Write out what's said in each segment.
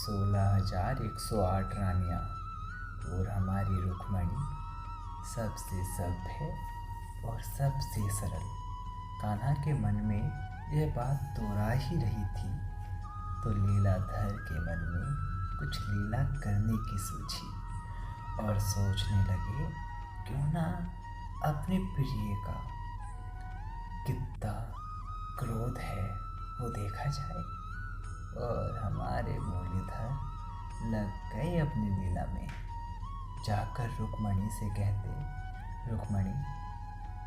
16,108 रानियाँ और हमारी रुक्मणी सबसे सभ्य और सबसे सरल। कान्हा के मन में यह बात दोहरा ही रही थी तो लीलाधर के मन में कुछ लीला करने की सूझी और सोचने लगे क्यों ना अपने प्रिय का कितना क्रोध है वो देखा जाए। और हमारे मुरलीधर लग गए अपनी लीला में। जाकर रुक्मणी से कहते, रुक्मणी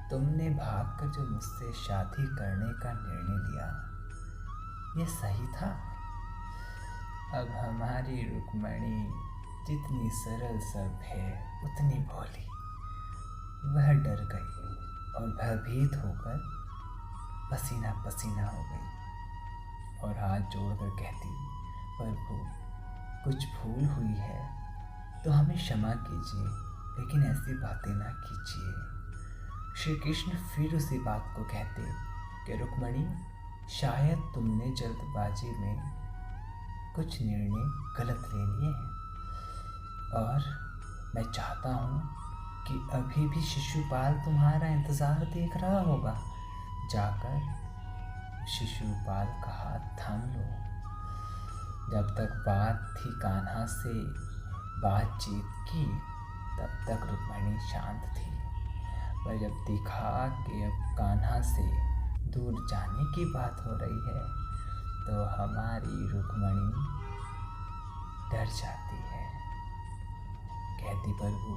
तुमने भागकर जो मुझसे शादी करने का निर्णय लिया ये सही था। अब हमारी रुक्मणी जितनी सरल सभ्य उतनी भोली। वह डर गई और भयभीत होकर पसीना पसीना हो गई और हाथ जोड़कर कहती, प्रभु कुछ भूल हुई है तो हमें क्षमा कीजिए, लेकिन ऐसी बातें ना कीजिए। श्री कृष्ण फिर उसी बात को कहते कि रुक्मणी शायद तुमने जल्दबाजी में कुछ निर्णय गलत ले लिए हैं और मैं चाहता हूँ कि अभी भी शिशुपाल तुम्हारा इंतज़ार देख रहा होगा। जाकर शिशुपाल का हाथ थाम लो। जब तक बात थी कान्हा से बातचीत की तब तक रुक्मणी शांत थी, पर जब दिखा कि अब कान्हा से दूर जाने की बात हो रही है तो हमारी रुक्मणी डर जाती है। कहती, प्रभु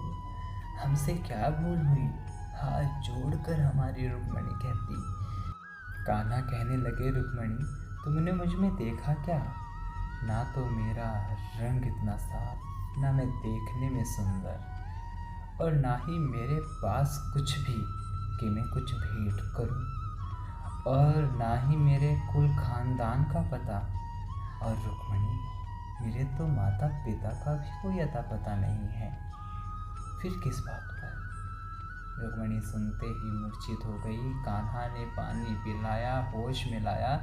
हमसे क्या भूल हुई। हाथ जोड़कर हमारी रुक्मणी कहती। कान्हा कहने लगे, रुक्मणी तुमने मुझ में देखा क्या? ना तो मेरा रंग इतना साफ, ना मैं देखने में सुंदर, और ना ही मेरे पास कुछ भी कि मैं कुछ भेंट करूं, और ना ही मेरे कुल खानदान का पता। और रुक्मणी मेरे तो माता पिता का भी कोई अता पता नहीं है, फिर किस बात पर? रुक्मणी सुनते ही मूर्छित हो गई। कान्हा ने पानी पिलाया, होश में लाया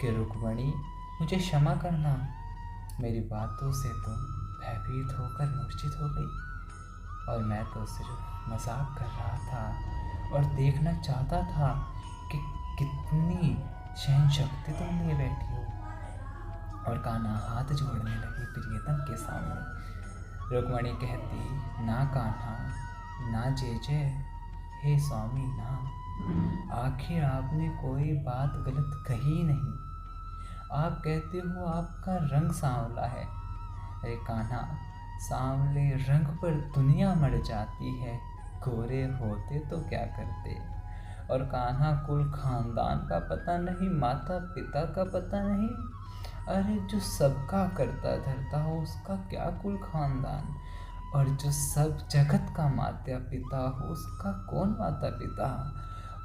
कि रुक्मणी मुझे क्षमा करना, मेरी बातों से तुम भयभीत होकर मूर्छित हो गई और मैं तो सिर्फ मजाक कर रहा था और देखना चाहता था कि कितनी सहन शक्ति तुम लिए बैठी हो। और कान्हा हाथ जोड़ने लगी प्रियतम के सामने। रुक्मणी कहती, ना कान्हा, ना जय जय, हे स्वामी ना। आखिर आपने कोई बात गलत कही नहीं। आप कहते हो आपका रंग सांवला है। अरे कान्हा, सांवले रंग पर दुनिया मर जाती है, गोरे होते तो क्या करते। और कान्हा कुल खानदान का पता नहीं, माता पिता का पता नहीं। अरे जो सबका करता धरता हो उसका क्या कुल खानदान, और जो सब जगत का माता पिता हो उसका कौन माता पिता,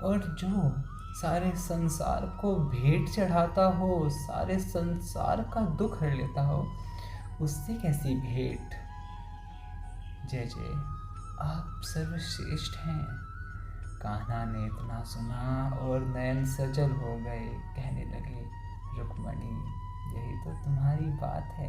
और जो सारे संसार को भेंट चढ़ाता हो, सारे संसार का दुख हर लेता हो, उससे कैसी भेंट। जय जय, आप सर्वश्रेष्ठ हैं। कान्हा ने इतना सुना और नयन सजल हो गए। कहने लगे, रुक्मणी यही तो तुम्हारी बात है।